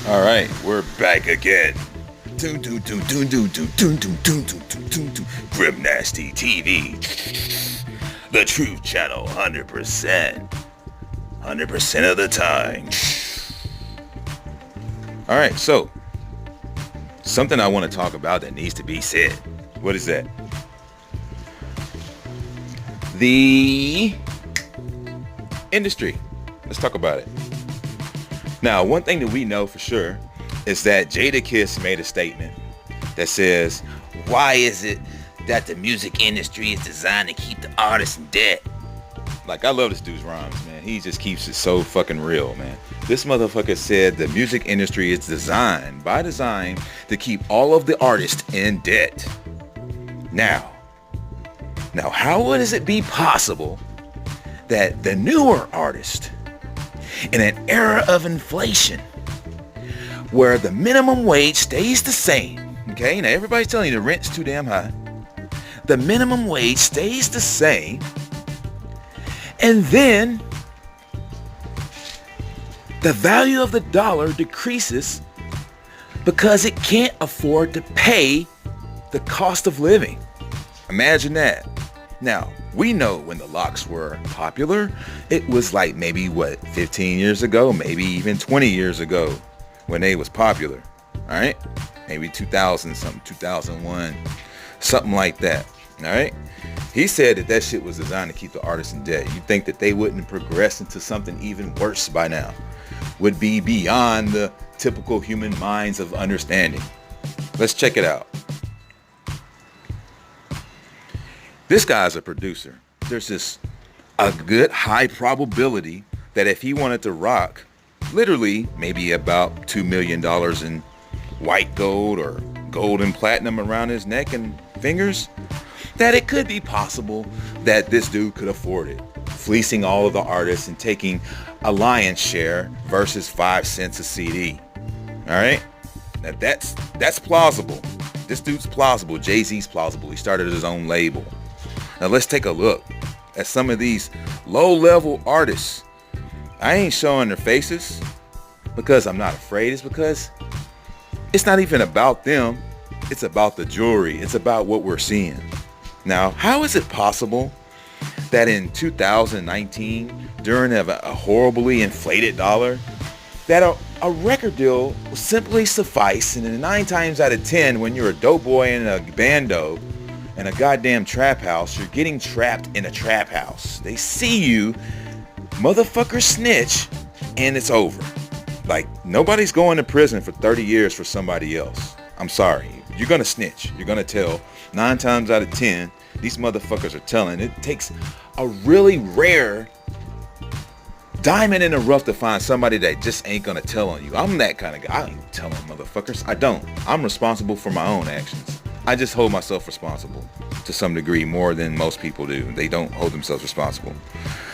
All right, we're back again. Grim Nasty TV, the truth channel, 100%, 100% of the time. All right, so something I want to talk about that needs to be said. What is that? The industry. Let's talk about it. Now, one thing that we know for sure is that Jadakiss made a statement that says, why is it that the music industry is designed to keep the artist in debt? Like, I love this dude's rhymes, man. He just keeps it so fucking real, man. This motherfucker said the music industry is designed, by design, to keep all of the artists in debt. Now, how would it be possible that the newer artist, in an era of inflation, where the minimum wage stays the same, okay? Now everybody's telling you the rent's too damn high. The minimum wage stays the same, and then the value of the dollar decreases because it can't afford to pay the cost of living. Imagine that. Now, we know when the locks were popular, it was like maybe 15 years ago, maybe even 20 years ago when they was popular. All right? Maybe 2000 something, 2001, something like that. All right? He said that shit was designed to keep the artists in debt. You think that they wouldn't progress into something even worse by now? Would be beyond the typical human minds of understanding. Let's check it out. This guy's a producer. There's a good high probability that if he wanted to rock literally maybe about $2 million in white gold or gold and platinum around his neck and fingers, that it could be possible that this dude could afford it, fleecing all of the artists and taking a lion's share versus 5 cents a CD. All right? Now that's plausible. This dude's plausible. Jay-Z's plausible. He started his own label. Now let's take a look at some of these low-level artists. I ain't showing their faces because I'm not afraid. It's because it's not even about them. It's about the jewelry. It's about what we're seeing. Now, how is it possible that in 2019, during a horribly inflated dollar, that a record deal will simply suffice, and 9 times out of 10, when you're a dope boy in a bando, in a goddamn trap house, you're getting trapped in a trap house. They see you, motherfucker, snitch, and it's over. Like, nobody's going to prison for 30 years for somebody else. I'm sorry. You're gonna snitch. You're gonna tell. 9 times out of 10, these motherfuckers are telling. It takes a really rare diamond in the rough to find somebody that just ain't gonna tell on you. I'm that kind of guy. I ain't telling motherfuckers. I don't. I'm responsible for my own actions. I just hold myself responsible to some degree more than most people do. They don't hold themselves responsible.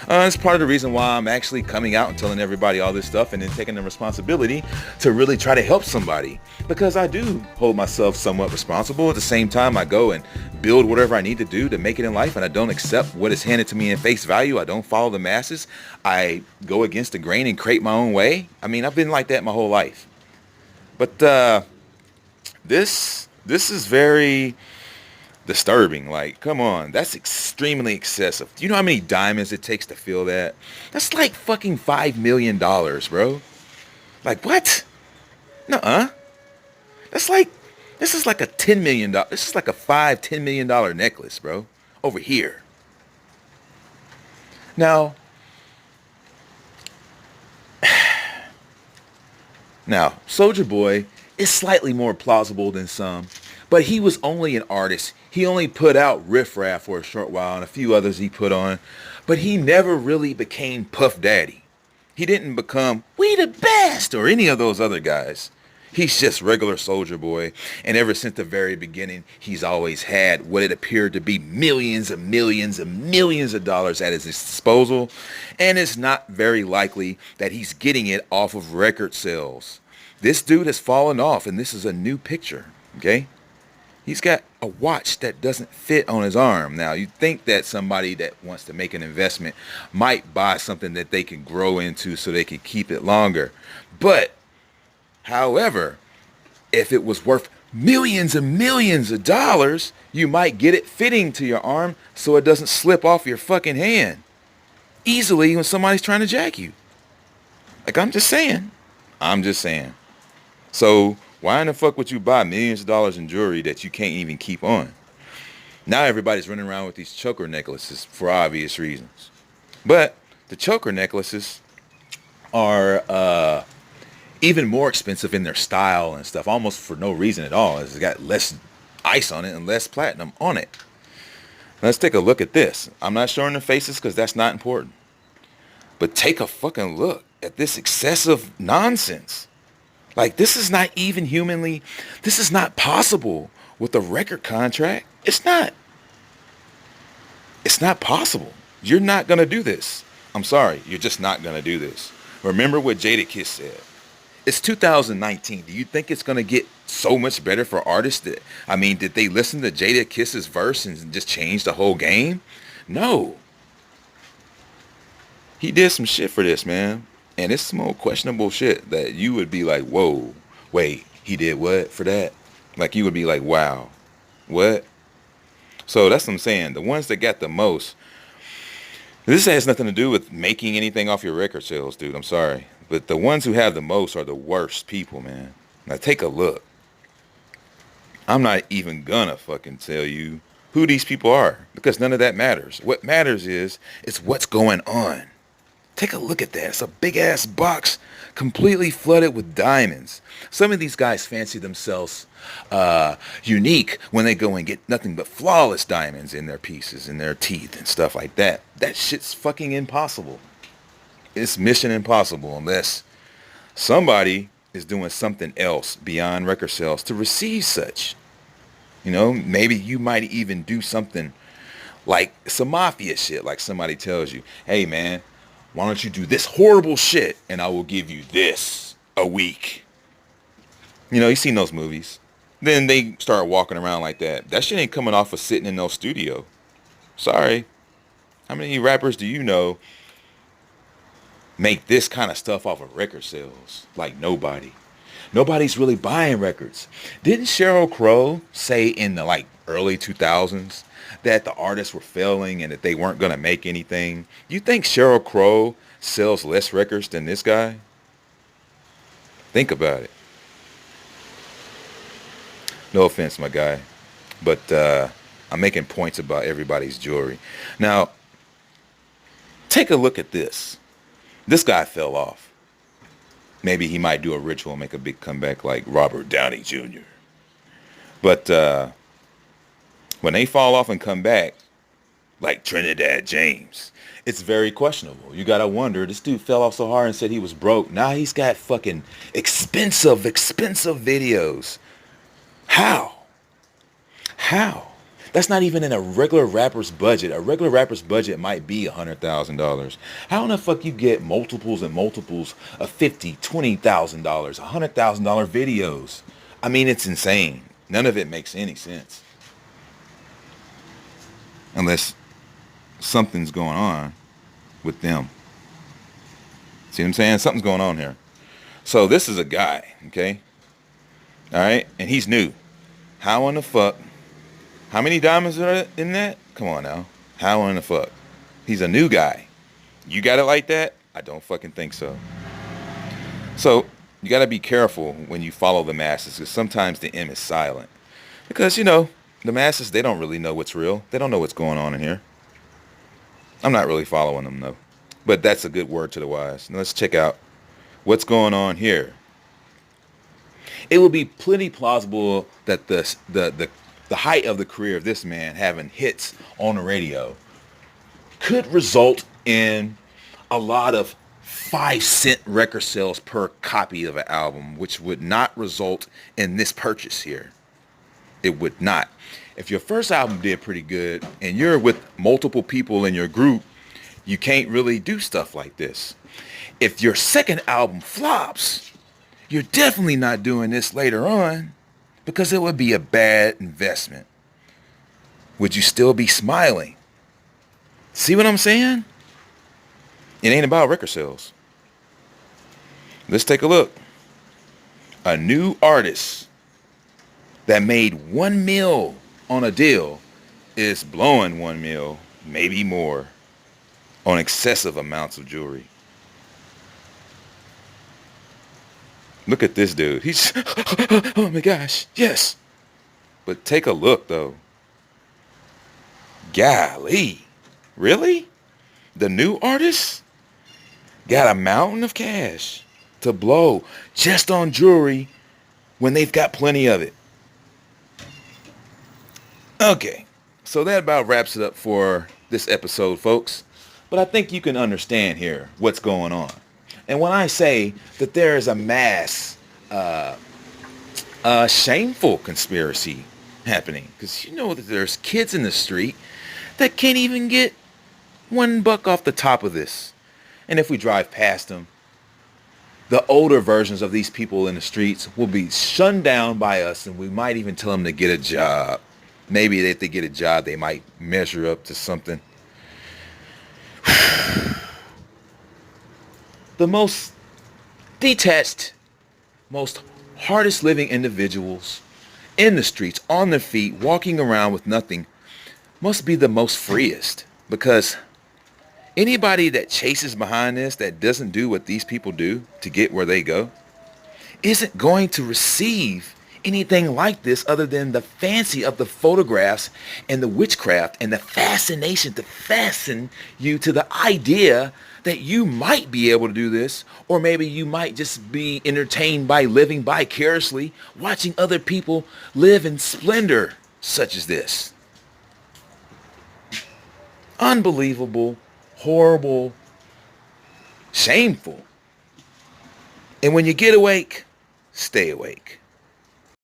It's part of the reason why I'm actually coming out and telling everybody all this stuff and then taking the responsibility to really try to help somebody, because I do hold myself somewhat responsible. At the same time, I go and build whatever I need to do to make it in life, and I don't accept what is handed to me in face value. I don't follow the masses. I go against the grain and create my own way. I mean, I've been like that my whole life. But this is very disturbing. Like, come on, that's extremely excessive. Do you know how many diamonds it takes to fill that? That's like fucking $5 million, bro. Like, what? Nuh-uh. This is like a $10 million. This is like a $10 million necklace, bro. Over here. Now, Soulja Boy is slightly more plausible than some, but he was only an artist. He only put out Riff Raff for a short while and a few others he put on, but he never really became Puff Daddy. He didn't become We the Best or any of those other guys. He's just regular Soulja Boy, and ever since the very beginning, he's always had what it appeared to be millions and millions and millions of dollars at his disposal, and it's not very likely that he's getting it off of record sales. This dude has fallen off, and this is a new picture, okay? He's got a watch that doesn't fit on his arm. Now, you think that somebody that wants to make an investment might buy something that they can grow into so they can keep it longer. But However, if it was worth millions and millions of dollars, you might get it fitting to your arm so it doesn't slip off your fucking hand easily when somebody's trying to jack you. Like, I'm just saying. I'm just saying. So why in the fuck would you buy millions of dollars in jewelry that you can't even keep on? Now everybody's running around with these choker necklaces for obvious reasons. But the choker necklaces are even more expensive in their style and stuff, almost for no reason at all. It's got less ice on it and less platinum on it. Let's take a look at this. I'm not showing the faces because that's not important. But take a fucking look at this excessive nonsense. Like, this is not even humanly, this is not possible with a record contract. It's not. It's not possible. You're not going to do this. I'm sorry. You're just not going to do this. Remember what Jadakiss said. It's 2019. Do you think it's going to get so much better for artists? Did they listen to Jadakiss's verse and just change the whole game? No. He did some shit for this, man. And it's some old questionable shit that you would be like, whoa, wait, he did what for that? Like, you would be like, wow, what? So that's what I'm saying. The ones that got the most, this has nothing to do with making anything off your record sales, dude. I'm sorry. But the ones who have the most are the worst people, man. Now take a look. I'm not even gonna fucking tell you who these people are because none of that matters. What matters is what's going on. Take a look at that. It's a big ass box completely flooded with diamonds. Some of these guys fancy themselves unique when they go and get nothing but flawless diamonds in their pieces, in their teeth and stuff like that. That shit's fucking impossible. It's mission impossible unless somebody is doing something else beyond record sales to receive such. You know, maybe you might even do something like some mafia shit, like somebody tells you, hey man, why don't you do this horrible shit and I will give you this a week. You know, you've seen those movies. Then they start walking around like that. That shit ain't coming off of sitting in no studio. Sorry. How many rappers do you know make this kind of stuff off of record sales? Like nobody. Nobody's really buying records. Didn't Sheryl Crow say in the like early 2000s that the artists were failing and that they weren't going to make anything? You think Sheryl Crow sells less records than this guy? Think about it. No offense, my guy, but I'm making points about everybody's jewelry. Now, take a look at this. This guy fell off. Maybe he might do a ritual and make a big comeback like Robert Downey Jr. But when they fall off and come back, like Trinidad James, it's very questionable. You gotta wonder, this dude fell off so hard and said he was broke. Now he's got fucking expensive videos. How? That's not even in a regular rapper's budget. A regular rapper's budget might be $100,000. How in the fuck you get multiples and multiples of $50,000, $20,000, $100,000 videos? I mean, it's insane. None of it makes any sense. Unless something's going on with them. See what I'm saying? Something's going on here. So this is a guy, okay? All right? And he's new. How in the fuck? How many diamonds are in that? Come on now. How in the fuck? He's a new guy. You got it like that? I don't fucking think so. So you got to be careful when you follow the masses because sometimes the M is silent. Because, you know, the masses, they don't really know what's real. They don't know what's going on in here. I'm not really following them, though. But that's a good word to the wise. Now let's check out what's going on here. It would be plenty plausible that the height of the career of this man having hits on the radio could result in a lot of 5-cent record sales per copy of an album, which would not result in this purchase here. It would not. If your first album did pretty good and you're with multiple people in your group, you can't really do stuff like this. If your second album flops, you're definitely not doing this later on because it would be a bad investment. Would you still be smiling? See what I'm saying? It ain't about record sales. Let's take a look. A new artist that made 1 mil on a deal is blowing 1 mil, maybe more, on excessive amounts of jewelry. Look at this dude. He's, oh my gosh, yes. But take a look though. Golly, really? The new artist got a mountain of cash to blow just on jewelry when they've got plenty of it. Okay, so that about wraps it up for this episode, folks. But I think you can understand here what's going on. And when I say that there is a mass, shameful conspiracy happening, because you know that there's kids in the street that can't even get $1 off the top of this. And if we drive past them, the older versions of these people in the streets will be shunned down by us, and we might even tell them to get a job. Maybe if they get a job, they might measure up to something. The most detached, most hardest living individuals in the streets, on their feet, walking around with nothing, must be the most freest, because anybody that chases behind this, that doesn't do what these people do to get where they go, isn't going to receive anything like this other than the fancy of the photographs and the witchcraft and the fascination to fasten you to the idea that you might be able to do this, or maybe you might just be entertained by living vicariously, watching other people live in splendor such as this. Unbelievable, horrible, shameful. And when you get awake, stay awake.